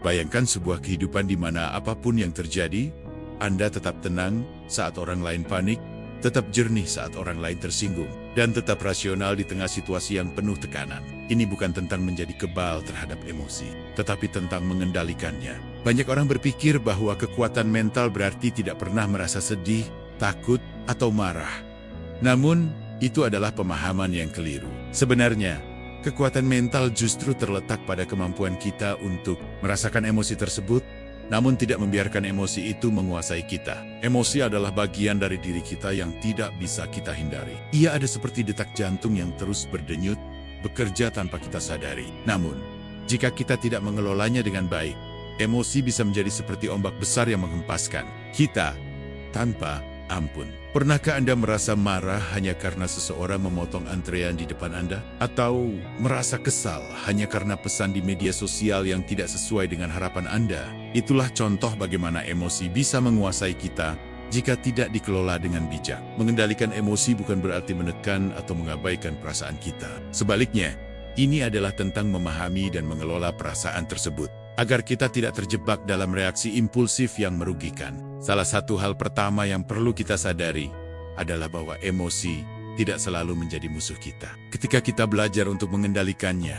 Bayangkan sebuah kehidupan di mana apapun yang terjadi, Anda tetap tenang saat orang lain panik, tetap jernih saat orang lain tersinggung, dan tetap rasional di tengah situasi yang penuh tekanan. Ini bukan tentang menjadi kebal terhadap emosi, tetapi tentang mengendalikannya. Banyak orang berpikir bahwa kekuatan mental berarti tidak pernah merasa sedih, takut, atau marah. Namun, itu adalah pemahaman yang keliru. Sebenarnya, kekuatan mental justru terletak pada kemampuan kita untuk merasakan emosi tersebut, namun tidak membiarkan emosi itu menguasai kita. Emosi adalah bagian dari diri kita yang tidak bisa kita hindari. Ia ada seperti detak jantung yang terus berdenyut, bekerja tanpa kita sadari. Namun, jika kita tidak mengelolanya dengan baik, emosi bisa menjadi seperti ombak besar yang menghempaskan kita tanpa ampun. Pernahkah Anda merasa marah hanya karena seseorang memotong antrean di depan Anda? Atau merasa kesal hanya karena pesan di media sosial yang tidak sesuai dengan harapan Anda? Itulah contoh bagaimana emosi bisa menguasai kita jika tidak dikelola dengan bijak. Mengendalikan emosi bukan berarti menekan atau mengabaikan perasaan kita. Sebaliknya, ini adalah tentang memahami dan mengelola perasaan tersebut, agar kita tidak terjebak dalam reaksi impulsif yang merugikan. Salah satu hal pertama yang perlu kita sadari adalah bahwa emosi tidak selalu menjadi musuh kita. Ketika kita belajar untuk mengendalikannya,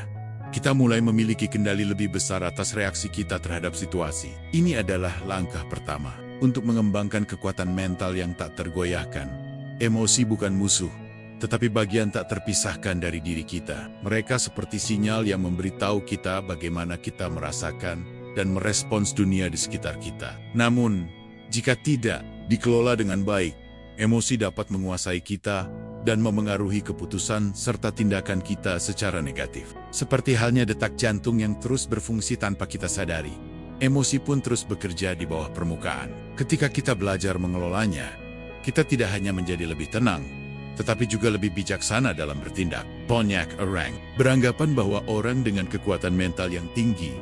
kita mulai memiliki kendali lebih besar atas reaksi kita terhadap situasi. Ini adalah langkah pertama untuk mengembangkan kekuatan mental yang tak tergoyahkan. Emosi bukan musuh, tetapi bagian tak terpisahkan dari diri kita. Mereka seperti sinyal yang memberitahu kita bagaimana kita merasakan dan merespons dunia di sekitar kita. Namun, jika tidak dikelola dengan baik, emosi dapat menguasai kita dan memengaruhi keputusan serta tindakan kita secara negatif. Seperti halnya detak jantung yang terus berfungsi tanpa kita sadari, emosi pun terus bekerja di bawah permukaan. Ketika kita belajar mengelolanya, kita tidak hanya menjadi lebih tenang, tetapi juga lebih bijaksana dalam bertindak. Banyak orang beranggapan bahwa orang dengan kekuatan mental yang tinggi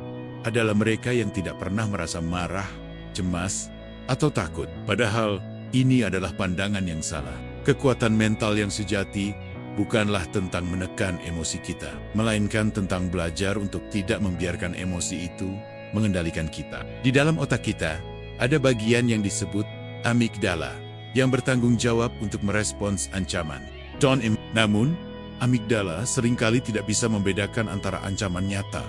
adalah mereka yang tidak pernah merasa marah, cemas, atau takut. Padahal, ini adalah pandangan yang salah. Kekuatan mental yang sejati bukanlah tentang menekan emosi kita, melainkan tentang belajar untuk tidak membiarkan emosi itu mengendalikan kita. Di dalam otak kita, ada bagian yang disebut amigdala, yang bertanggung jawab untuk merespons ancaman. Namun, amigdala seringkali tidak bisa membedakan antara ancaman nyata,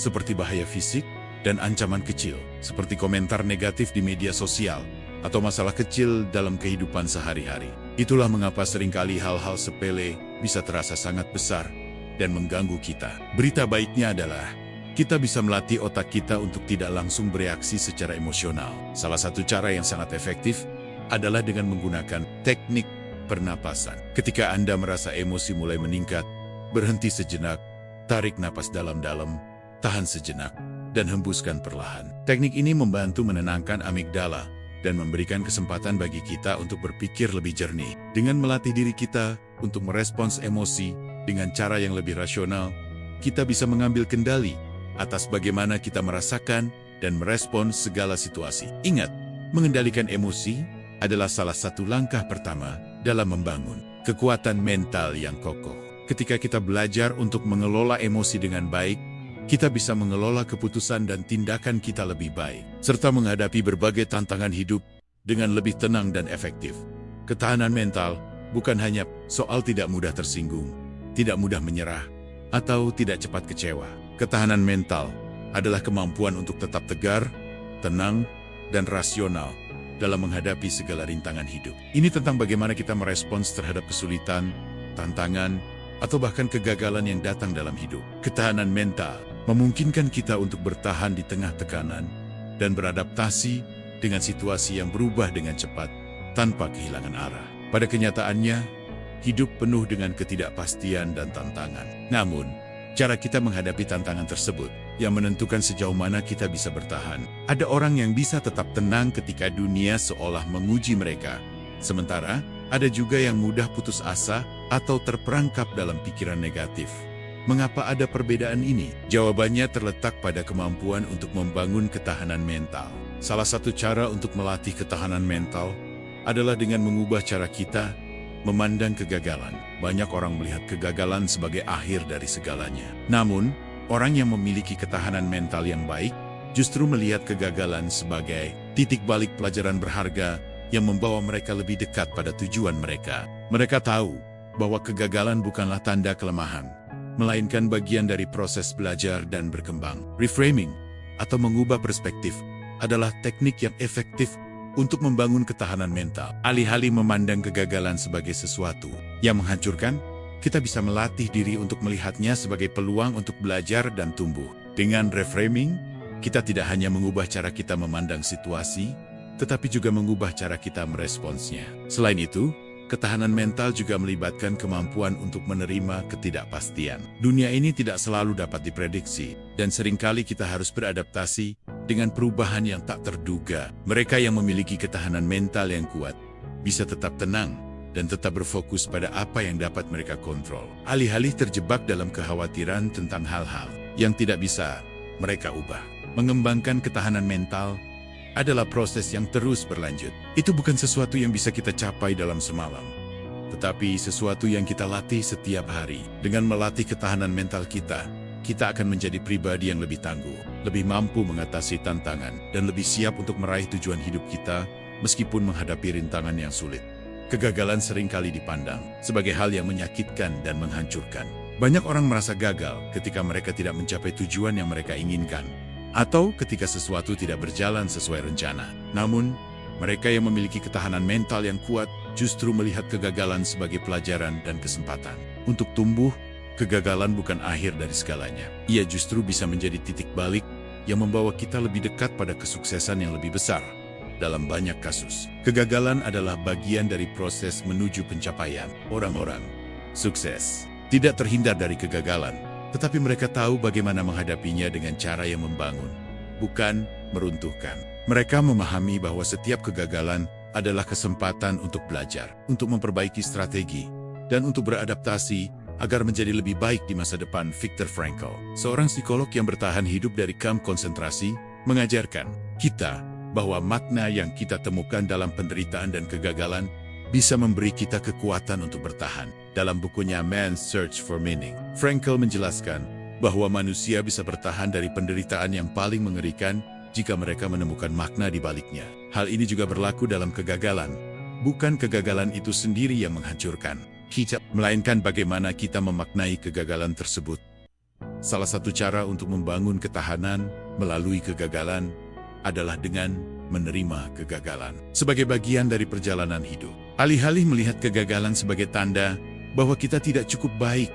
seperti bahaya fisik, dan ancaman kecil, seperti komentar negatif di media sosial, atau masalah kecil dalam kehidupan sehari-hari. Itulah mengapa seringkali hal-hal sepele bisa terasa sangat besar dan mengganggu kita. Berita baiknya adalah, kita bisa melatih otak kita untuk tidak langsung bereaksi secara emosional. Salah satu cara yang sangat efektif adalah dengan menggunakan teknik pernapasan. Ketika Anda merasa emosi mulai meningkat, berhenti sejenak, tarik napas dalam-dalam, tahan sejenak, dan hembuskan perlahan. Teknik ini membantu menenangkan amigdala dan memberikan kesempatan bagi kita untuk berpikir lebih jernih. Dengan melatih diri kita untuk merespons emosi dengan cara yang lebih rasional, kita bisa mengambil kendali atas bagaimana kita merasakan dan merespons segala situasi. Ingat, mengendalikan emosi adalah salah satu langkah pertama dalam membangun kekuatan mental yang kokoh. Ketika kita belajar untuk mengelola emosi dengan baik, kita bisa mengelola keputusan dan tindakan kita lebih baik, serta menghadapi berbagai tantangan hidup dengan lebih tenang dan efektif. Ketahanan mental bukan hanya soal tidak mudah tersinggung, tidak mudah menyerah, atau tidak cepat kecewa. Ketahanan mental adalah kemampuan untuk tetap tegar, tenang, dan rasional dalam menghadapi segala rintangan hidup. Ini tentang bagaimana kita merespons terhadap kesulitan, tantangan, atau bahkan kegagalan yang datang dalam hidup. Ketahanan mental memungkinkan kita untuk bertahan di tengah tekanan dan beradaptasi dengan situasi yang berubah dengan cepat tanpa kehilangan arah. Pada kenyataannya, hidup penuh dengan ketidakpastian dan tantangan. Namun, cara kita menghadapi tantangan tersebut yang menentukan sejauh mana kita bisa bertahan. Ada orang yang bisa tetap tenang ketika dunia seolah menguji mereka, sementara ada juga yang mudah putus asa atau terperangkap dalam pikiran negatif. Mengapa ada perbedaan ini? Jawabannya terletak pada kemampuan untuk membangun ketahanan mental. Salah satu cara untuk melatih ketahanan mental adalah dengan mengubah cara kita memandang kegagalan. Banyak orang melihat kegagalan sebagai akhir dari segalanya. Namun, orang yang memiliki ketahanan mental yang baik justru melihat kegagalan sebagai titik balik pelajaran berharga yang membawa mereka lebih dekat pada tujuan mereka. Mereka tahu bahwa kegagalan bukanlah tanda kelemahan, melainkan bagian dari proses belajar dan berkembang. Reframing atau mengubah perspektif adalah teknik yang efektif untuk membangun ketahanan mental. Alih-alih memandang kegagalan sebagai sesuatu yang menghancurkan, kita bisa melatih diri untuk melihatnya sebagai peluang untuk belajar dan tumbuh. Dengan reframing, kita tidak hanya mengubah cara kita memandang situasi, tetapi juga mengubah cara kita meresponsnya. Selain itu, ketahanan mental juga melibatkan kemampuan untuk menerima ketidakpastian. Dunia ini tidak selalu dapat diprediksi, dan seringkali kita harus beradaptasi dengan perubahan yang tak terduga. Mereka yang memiliki ketahanan mental yang kuat bisa tetap tenang dan tetap berfokus pada apa yang dapat mereka kontrol. Alih-alih terjebak dalam kekhawatiran tentang hal-hal yang tidak bisa mereka ubah. Mengembangkan ketahanan mental adalah proses yang terus berlanjut. Itu bukan sesuatu yang bisa kita capai dalam semalam, tetapi sesuatu yang kita latih setiap hari. Dengan melatih ketahanan mental kita akan menjadi pribadi yang lebih tangguh, lebih mampu mengatasi tantangan, dan lebih siap untuk meraih tujuan hidup kita meskipun menghadapi rintangan yang sulit. Kegagalan seringkali dipandang sebagai hal yang menyakitkan dan menghancurkan. Banyak orang merasa gagal ketika mereka tidak mencapai tujuan yang mereka inginkan, atau ketika sesuatu tidak berjalan sesuai rencana. Namun, mereka yang memiliki ketahanan mental yang kuat justru melihat kegagalan sebagai pelajaran dan kesempatan. Untuk tumbuh, kegagalan bukan akhir dari segalanya. Ia justru bisa menjadi titik balik yang membawa kita lebih dekat pada kesuksesan yang lebih besar. Dalam banyak kasus, kegagalan adalah bagian dari proses menuju pencapaian. Orang-orang sukses tidak terhindar dari kegagalan, tetapi mereka tahu bagaimana menghadapinya dengan cara yang membangun, bukan meruntuhkan. Mereka memahami bahwa setiap kegagalan adalah kesempatan untuk belajar, untuk memperbaiki strategi, dan untuk beradaptasi agar menjadi lebih baik di masa depan. Viktor Frankl, seorang psikolog yang bertahan hidup dari kamp konsentrasi, mengajarkan kita bahwa makna yang kita temukan dalam penderitaan dan kegagalan bisa memberi kita kekuatan untuk bertahan. Dalam bukunya Man's Search for Meaning, Frankl menjelaskan bahwa manusia bisa bertahan dari penderitaan yang paling mengerikan jika mereka menemukan makna di baliknya. Hal ini juga berlaku dalam kegagalan. Bukan kegagalan itu sendiri yang menghancurkan kita, melainkan bagaimana kita memaknai kegagalan tersebut. Salah satu cara untuk membangun ketahanan melalui kegagalan adalah dengan menerima kegagalan sebagai bagian dari perjalanan hidup. Alih-alih melihat kegagalan sebagai tanda bahwa kita tidak cukup baik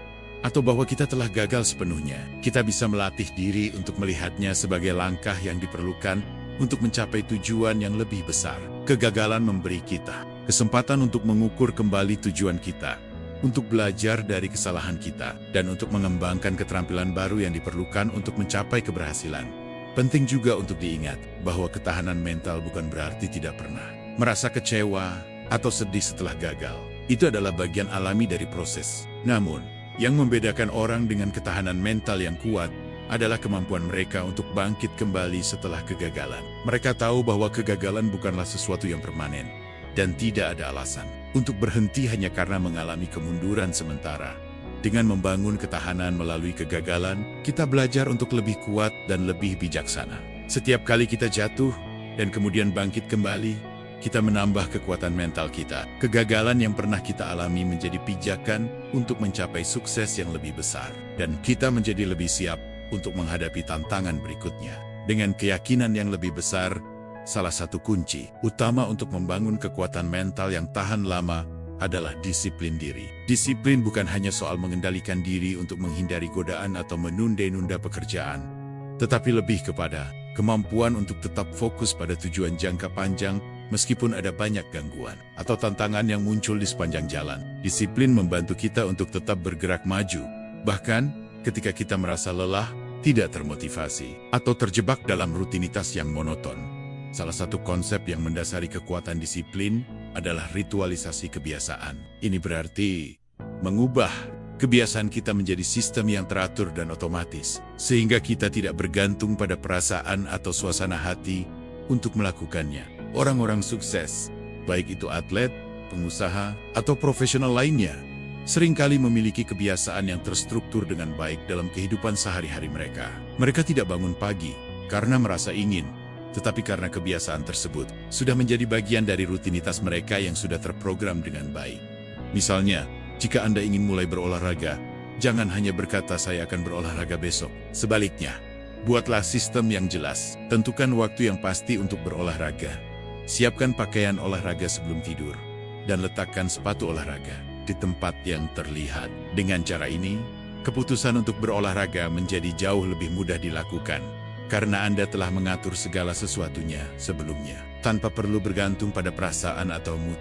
atau bahwa kita telah gagal sepenuhnya, kita bisa melatih diri untuk melihatnya sebagai langkah yang diperlukan untuk mencapai tujuan yang lebih besar. Kegagalan memberi kita kesempatan untuk mengukur kembali tujuan kita, untuk belajar dari kesalahan kita, dan untuk mengembangkan keterampilan baru yang diperlukan untuk mencapai keberhasilan. Penting juga untuk diingat bahwa ketahanan mental bukan berarti tidak pernah merasa kecewa atau sedih setelah gagal. Itu adalah bagian alami dari proses. Namun, yang membedakan orang dengan ketahanan mental yang kuat adalah kemampuan mereka untuk bangkit kembali setelah kegagalan. Mereka tahu bahwa kegagalan bukanlah sesuatu yang permanen, dan tidak ada alasan untuk berhenti hanya karena mengalami kemunduran sementara. Dengan membangun ketahanan melalui kegagalan, kita belajar untuk lebih kuat dan lebih bijaksana. Setiap kali kita jatuh dan kemudian bangkit kembali, kita menambah kekuatan mental kita. Kegagalan yang pernah kita alami menjadi pijakan untuk mencapai sukses yang lebih besar, dan kita menjadi lebih siap untuk menghadapi tantangan berikutnya. Dengan keyakinan yang lebih besar, salah satu kunci utama untuk membangun kekuatan mental yang tahan lama adalah disiplin diri. Disiplin bukan hanya soal mengendalikan diri untuk menghindari godaan atau menunda-nunda pekerjaan, tetapi lebih kepada kemampuan untuk tetap fokus pada tujuan jangka panjang meskipun ada banyak gangguan atau tantangan yang muncul di sepanjang jalan. Disiplin membantu kita untuk tetap bergerak maju, bahkan ketika kita merasa lelah, tidak termotivasi, atau terjebak dalam rutinitas yang monoton. Salah satu konsep yang mendasari kekuatan disiplin adalah ritualisasi kebiasaan. Ini berarti mengubah kebiasaan kita menjadi sistem yang teratur dan otomatis, sehingga kita tidak bergantung pada perasaan atau suasana hati untuk melakukannya. Orang-orang sukses, baik itu atlet, pengusaha, atau profesional lainnya, seringkali memiliki kebiasaan yang terstruktur dengan baik dalam kehidupan sehari-hari mereka. Mereka tidak bangun pagi karena merasa ingin, tetapi karena kebiasaan tersebut sudah menjadi bagian dari rutinitas mereka yang sudah terprogram dengan baik. Misalnya, jika Anda ingin mulai berolahraga, jangan hanya berkata saya akan berolahraga besok. Sebaliknya, buatlah sistem yang jelas. Tentukan waktu yang pasti untuk berolahraga. Siapkan pakaian olahraga sebelum tidur, dan letakkan sepatu olahraga di tempat yang terlihat. Dengan cara ini, keputusan untuk berolahraga menjadi jauh lebih mudah dilakukan, karena Anda telah mengatur segala sesuatunya sebelumnya, tanpa perlu bergantung pada perasaan atau mood.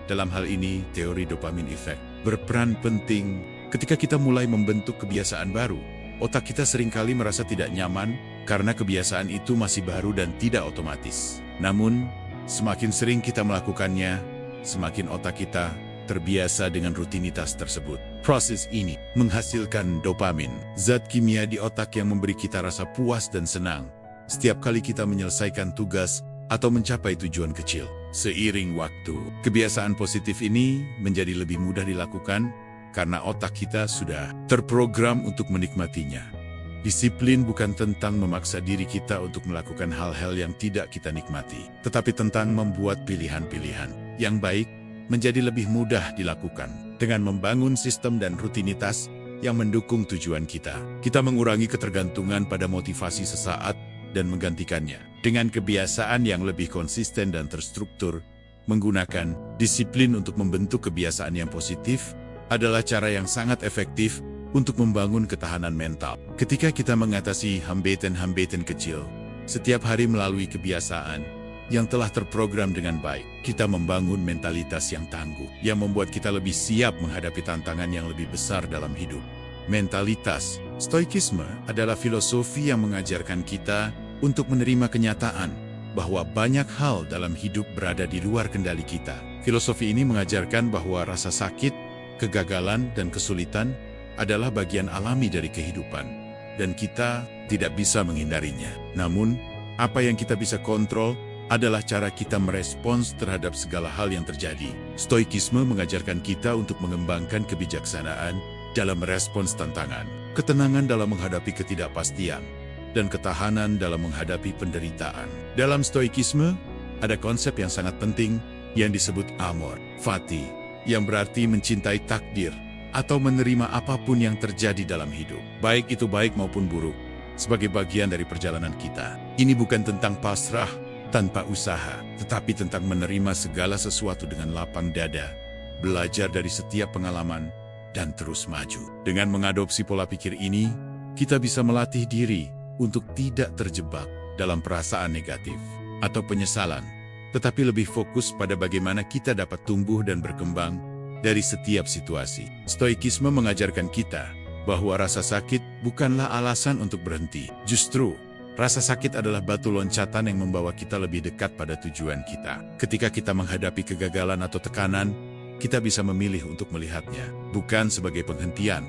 Dalam hal ini, teori dopamin effect berperan penting. Ketika kita mulai membentuk kebiasaan baru, otak kita seringkali merasa tidak nyaman, karena kebiasaan itu masih baru dan tidak otomatis. Namun, semakin sering kita melakukannya, semakin otak kita terbiasa dengan rutinitas tersebut. Proses ini menghasilkan dopamin, zat kimia di otak yang memberi kita rasa puas dan senang setiap kali kita menyelesaikan tugas atau mencapai tujuan kecil. Seiring waktu, kebiasaan positif ini menjadi lebih mudah dilakukan karena otak kita sudah terprogram untuk menikmatinya. Disiplin bukan tentang memaksa diri kita untuk melakukan hal-hal yang tidak kita nikmati, tetapi tentang membuat pilihan-pilihan yang baik menjadi lebih mudah dilakukan. Dengan membangun sistem dan rutinitas yang mendukung tujuan kita, kita mengurangi ketergantungan pada motivasi sesaat dan menggantikannya dengan kebiasaan yang lebih konsisten dan terstruktur. Menggunakan disiplin untuk membentuk kebiasaan yang positif adalah cara yang sangat efektif untuk membangun ketahanan mental. Ketika kita mengatasi hambatan-hambatan kecil setiap hari melalui kebiasaan yang telah terprogram dengan baik, kita membangun mentalitas yang tangguh, yang membuat kita lebih siap menghadapi tantangan yang lebih besar dalam hidup. Mentalitas stoikisme adalah filosofi yang mengajarkan kita untuk menerima kenyataan bahwa banyak hal dalam hidup berada di luar kendali kita. Filosofi ini mengajarkan bahwa rasa sakit, kegagalan, dan kesulitan adalah bagian alami dari kehidupan, dan kita tidak bisa menghindarinya. Namun, apa yang kita bisa kontrol adalah cara kita merespons terhadap segala hal yang terjadi. Stoikisme mengajarkan kita untuk mengembangkan kebijaksanaan dalam merespons tantangan, ketenangan dalam menghadapi ketidakpastian, dan ketahanan dalam menghadapi penderitaan. Dalam stoikisme, ada konsep yang sangat penting yang disebut amor fati, yang berarti mencintai takdir atau menerima apapun yang terjadi dalam hidup, baik itu baik maupun buruk, sebagai bagian dari perjalanan kita. Ini bukan tentang pasrah tanpa usaha, tetapi tentang menerima segala sesuatu dengan lapang dada, belajar dari setiap pengalaman, dan terus maju. Dengan mengadopsi pola pikir ini, kita bisa melatih diri untuk tidak terjebak dalam perasaan negatif atau penyesalan, tetapi lebih fokus pada bagaimana kita dapat tumbuh dan berkembang dari setiap situasi. Stoikisme mengajarkan kita bahwa rasa sakit bukanlah alasan untuk berhenti. Justru, rasa sakit adalah batu loncatan yang membawa kita lebih dekat pada tujuan kita. Ketika kita menghadapi kegagalan atau tekanan, kita bisa memilih untuk melihatnya bukan sebagai penghentian,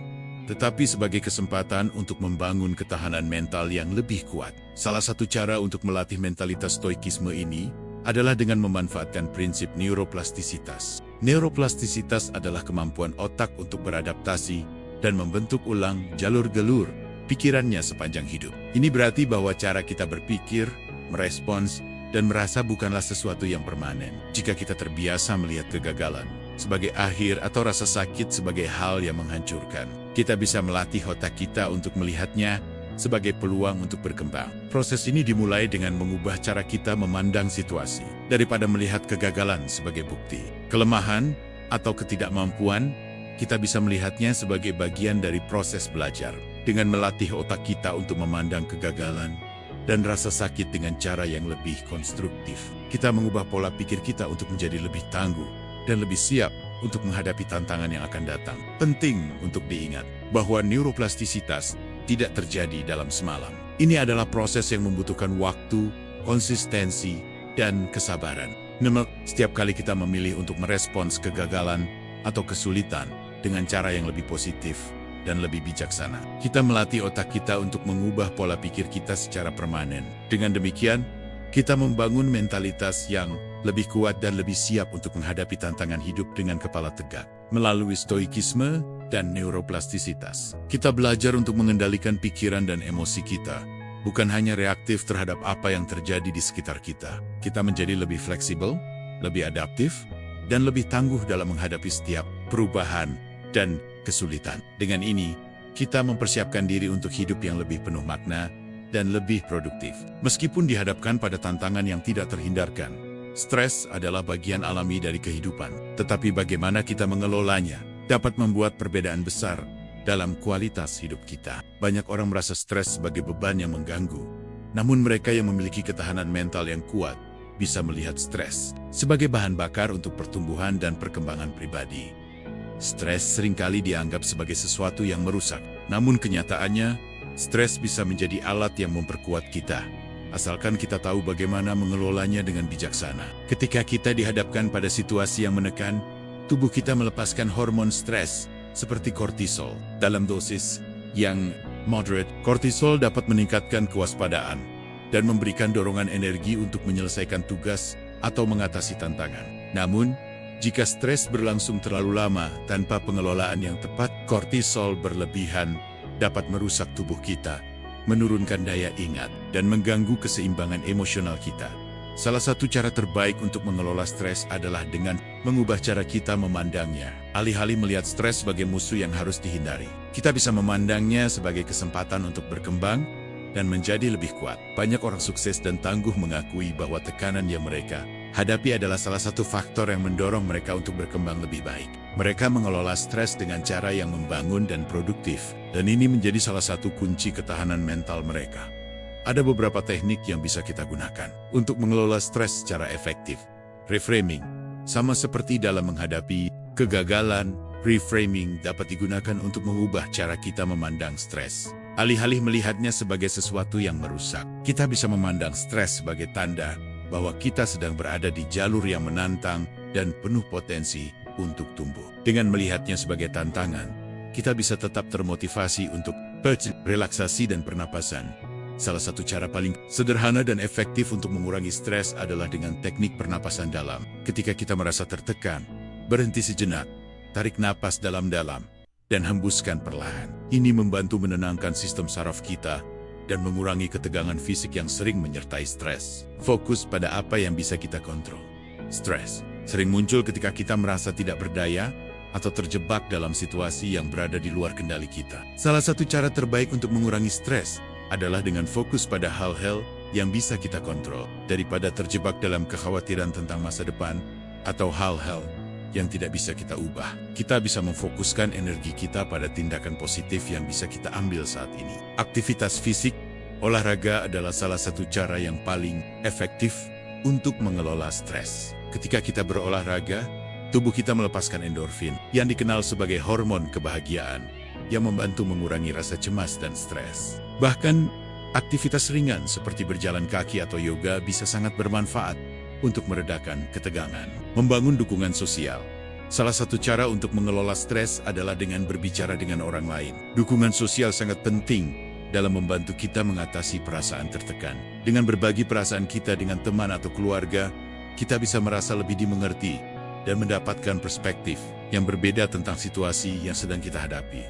tetapi sebagai kesempatan untuk membangun ketahanan mental yang lebih kuat. Salah satu cara untuk melatih mentalitas stoikisme ini adalah dengan memanfaatkan prinsip neuroplastisitas. Neuroplastisitas adalah kemampuan otak untuk beradaptasi dan membentuk ulang jalur-gelur pikirannya sepanjang hidup. Ini berarti bahwa cara kita berpikir, merespons, dan merasa bukanlah sesuatu yang permanen. Jika kita terbiasa melihat kegagalan sebagai akhir atau rasa sakit sebagai hal yang menghancurkan, kita bisa melatih otak kita untuk melihatnya sebagai peluang untuk berkembang. Proses ini dimulai dengan mengubah cara kita memandang situasi. Daripada melihat kegagalan sebagai bukti kelemahan atau ketidakmampuan, kita bisa melihatnya sebagai bagian dari proses belajar. Dengan melatih otak kita untuk memandang kegagalan dan rasa sakit dengan cara yang lebih konstruktif, kita mengubah pola pikir kita untuk menjadi lebih tangguh dan lebih siap untuk menghadapi tantangan yang akan datang. Penting untuk diingat bahwa neuroplastisitas tidak terjadi dalam semalam. Ini adalah proses yang membutuhkan waktu, konsistensi, dan kesabaran. Namun, setiap kali kita memilih untuk merespons kegagalan atau kesulitan dengan cara yang lebih positif dan lebih bijaksana, kita melatih otak kita untuk mengubah pola pikir kita secara permanen. Dengan demikian, kita membangun mentalitas yang lebih kuat dan lebih siap untuk menghadapi tantangan hidup dengan kepala tegak. Melalui stoikisme dan neuroplastisitas, kita belajar untuk mengendalikan pikiran dan emosi kita bukan hanya reaktif terhadap apa yang terjadi di sekitar kita. Kita menjadi lebih fleksibel, lebih adaptif, dan lebih tangguh dalam menghadapi setiap perubahan dan kesulitan. Dengan ini, kita mempersiapkan diri untuk hidup yang lebih penuh makna dan lebih produktif. Meskipun dihadapkan pada tantangan yang tidak terhindarkan, stres adalah bagian alami dari kehidupan. Tetapi bagaimana kita mengelolanya dapat membuat perbedaan besar dalam kualitas hidup kita. Banyak orang merasa stres sebagai beban yang mengganggu. Namun mereka yang memiliki ketahanan mental yang kuat bisa melihat stres sebagai bahan bakar untuk pertumbuhan dan perkembangan pribadi. Stres seringkali dianggap sebagai sesuatu yang merusak. Namun kenyataannya, stres bisa menjadi alat yang memperkuat kita, asalkan kita tahu bagaimana mengelolanya dengan bijaksana. Ketika kita dihadapkan pada situasi yang menekan, tubuh kita melepaskan hormon stres seperti kortisol. Dalam dosis yang moderate, kortisol dapat meningkatkan kewaspadaan dan memberikan dorongan energi untuk menyelesaikan tugas atau mengatasi tantangan. Namun, jika stres berlangsung terlalu lama tanpa pengelolaan yang tepat, kortisol berlebihan dapat merusak tubuh kita, menurunkan daya ingat, dan mengganggu keseimbangan emosional kita. Salah satu cara terbaik untuk mengelola stres adalah dengan mengubah cara kita memandangnya. Alih-alih melihat stres sebagai musuh yang harus dihindari, kita bisa memandangnya sebagai kesempatan untuk berkembang dan menjadi lebih kuat. Banyak orang sukses dan tangguh mengakui bahwa tekanan yang mereka hadapi adalah salah satu faktor yang mendorong mereka untuk berkembang lebih baik. Mereka mengelola stres dengan cara yang membangun dan produktif, dan ini menjadi salah satu kunci ketahanan mental mereka. Ada beberapa teknik yang bisa kita gunakan untuk mengelola stres secara efektif. Reframing, sama seperti dalam menghadapi kegagalan, reframing dapat digunakan untuk mengubah cara kita memandang stres. Alih-alih melihatnya sebagai sesuatu yang merusak, kita bisa memandang stres sebagai tanda bahwa kita sedang berada di jalur yang menantang dan penuh potensi untuk tumbuh. Dengan melihatnya sebagai tantangan, kita bisa tetap termotivasi untuk relaksasi dan pernapasan. Salah satu cara paling sederhana dan efektif untuk mengurangi stres adalah dengan teknik pernapasan dalam. Ketika kita merasa tertekan, berhenti sejenak, tarik napas dalam-dalam, dan hembuskan perlahan. Ini membantu menenangkan sistem saraf kita dan mengurangi ketegangan fisik yang sering menyertai stres. Fokus pada apa yang bisa kita kontrol. Stres sering muncul ketika kita merasa tidak berdaya atau terjebak dalam situasi yang berada di luar kendali kita. Salah satu cara terbaik untuk mengurangi stres adalah dengan fokus pada hal-hal yang bisa kita kontrol, daripada terjebak dalam kekhawatiran tentang masa depan atau hal-hal yang tidak bisa kita ubah. Kita bisa memfokuskan energi kita pada tindakan positif yang bisa kita ambil saat ini. Aktivitas fisik, olahraga adalah salah satu cara yang paling efektif untuk mengelola stres. Ketika kita berolahraga, tubuh kita melepaskan endorfin yang dikenal sebagai hormon kebahagiaan yang membantu mengurangi rasa cemas dan stres. Bahkan, aktivitas ringan seperti berjalan kaki atau yoga bisa sangat bermanfaat untuk meredakan ketegangan. Membangun dukungan sosial. Salah satu cara untuk mengelola stres adalah dengan berbicara dengan orang lain. Dukungan sosial sangat penting dalam membantu kita mengatasi perasaan tertekan. Dengan berbagi perasaan kita dengan teman atau keluarga, kita bisa merasa lebih dimengerti dan mendapatkan perspektif yang berbeda tentang situasi yang sedang kita hadapi.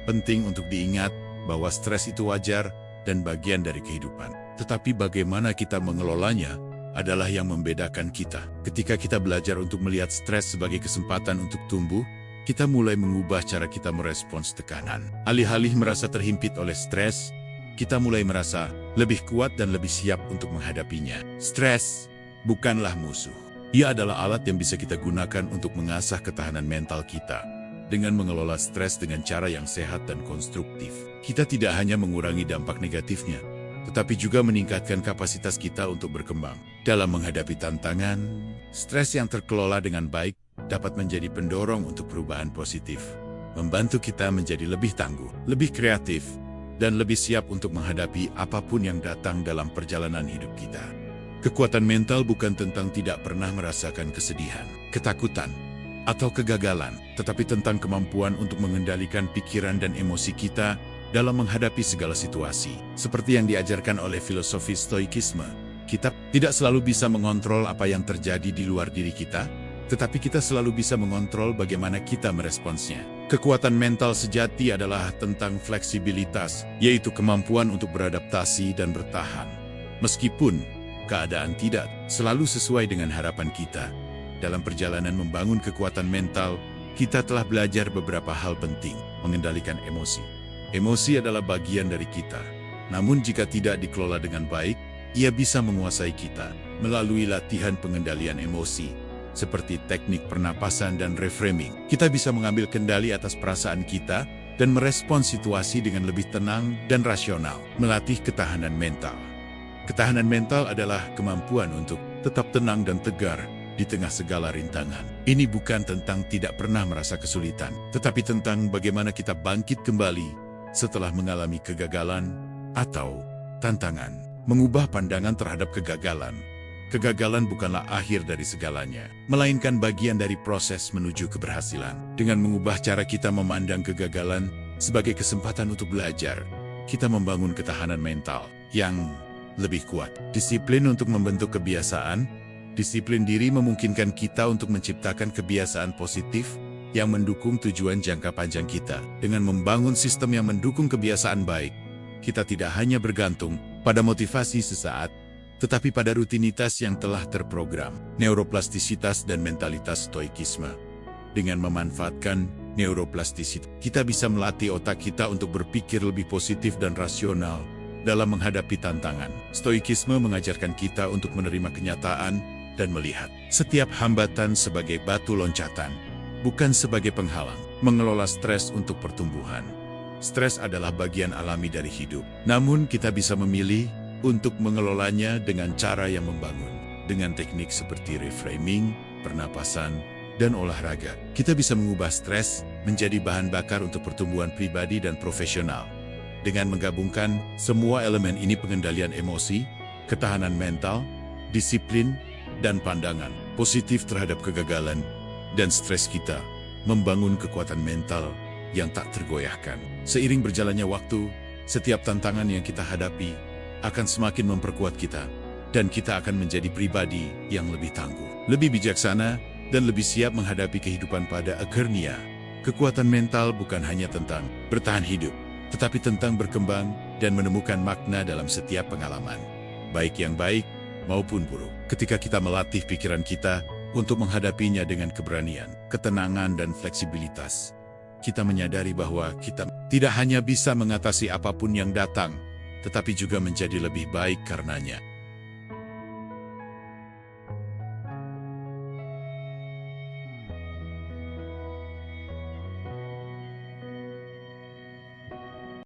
Penting untuk diingat bahwa stres itu wajar dan bagian dari kehidupan. Tetapi bagaimana kita mengelolanya adalah yang membedakan kita. Ketika kita belajar untuk melihat stres sebagai kesempatan untuk tumbuh, kita mulai mengubah cara kita merespons tekanan. Alih-alih merasa terhimpit oleh stres, kita mulai merasa lebih kuat dan lebih siap untuk menghadapinya. Stres bukanlah musuh. Ia adalah alat yang bisa kita gunakan untuk mengasah ketahanan mental kita. Dengan mengelola stres dengan cara yang sehat dan konstruktif, kita tidak hanya mengurangi dampak negatifnya, tetapi juga meningkatkan kapasitas kita untuk berkembang. Dalam menghadapi tantangan, stres yang terkelola dengan baik dapat menjadi pendorong untuk perubahan positif, membantu kita menjadi lebih tangguh, lebih kreatif, dan lebih siap untuk menghadapi apapun yang datang dalam perjalanan hidup kita. Kekuatan mental bukan tentang tidak pernah merasakan kesedihan, ketakutan, atau kegagalan, tetapi tentang kemampuan untuk mengendalikan pikiran dan emosi kita dalam menghadapi segala situasi. Seperti yang diajarkan oleh filosofi Stoikisme, kita tidak selalu bisa mengontrol apa yang terjadi di luar diri kita, tetapi kita selalu bisa mengontrol bagaimana kita meresponsnya. Kekuatan mental sejati adalah tentang fleksibilitas, yaitu kemampuan untuk beradaptasi dan bertahan. Meskipun keadaan tidak selalu sesuai dengan harapan kita. Dalam perjalanan membangun kekuatan mental, kita telah belajar beberapa hal penting. Mengendalikan emosi. Emosi adalah bagian dari kita. Namun jika tidak dikelola dengan baik, ia bisa menguasai kita. Melalui latihan pengendalian emosi, seperti teknik pernapasan dan reframing, kita bisa mengambil kendali atas perasaan kita dan merespons situasi dengan lebih tenang dan rasional. Melatih ketahanan mental. Ketahanan mental adalah kemampuan untuk tetap tenang dan tegar di tengah segala rintangan. Ini bukan tentang tidak pernah merasa kesulitan, tetapi tentang bagaimana kita bangkit kembali setelah mengalami kegagalan atau tantangan. Mengubah pandangan terhadap kegagalan. Kegagalan bukanlah akhir dari segalanya, melainkan bagian dari proses menuju keberhasilan. Dengan mengubah cara kita memandang kegagalan sebagai kesempatan untuk belajar, kita membangun ketahanan mental yang lebih kuat. Disiplin untuk membentuk kebiasaan. Disiplin diri memungkinkan kita untuk menciptakan kebiasaan positif yang mendukung tujuan jangka panjang kita. Dengan membangun sistem yang mendukung kebiasaan baik, kita tidak hanya bergantung pada motivasi sesaat, tetapi pada rutinitas yang telah terprogram. Neuroplastisitas dan mentalitas stoikisme. Dengan memanfaatkan neuroplastisitas, kita bisa melatih otak kita untuk berpikir lebih positif dan rasional dalam menghadapi tantangan. Stoikisme mengajarkan kita untuk menerima kenyataan dan melihat setiap hambatan sebagai batu loncatan, bukan sebagai penghalang. Mengelola stres untuk pertumbuhan. Stres adalah bagian alami dari hidup. Namun kita bisa memilih untuk mengelolanya dengan cara yang membangun. Dengan teknik seperti reframing, pernapasan, dan olahraga, kita bisa mengubah stres menjadi bahan bakar untuk pertumbuhan pribadi dan profesional. Dengan menggabungkan semua elemen ini, pengendalian emosi, ketahanan mental, disiplin, dan pandangan positif terhadap kegagalan dan stres, kita membangun kekuatan mental yang tak tergoyahkan. Seiring berjalannya waktu, setiap tantangan yang kita hadapi akan semakin memperkuat kita, dan kita akan menjadi pribadi yang lebih tangguh, lebih bijaksana, dan lebih siap menghadapi kehidupan pada akhirnya. Kekuatan mental bukan hanya tentang bertahan hidup, tetapi tentang berkembang dan menemukan makna dalam setiap pengalaman, baik yang baik maupun buruk. Ketika kita melatih pikiran kita untuk menghadapinya dengan keberanian, ketenangan, dan fleksibilitas, kita menyadari bahwa kita tidak hanya bisa mengatasi apapun yang datang, tetapi juga menjadi lebih baik karenanya.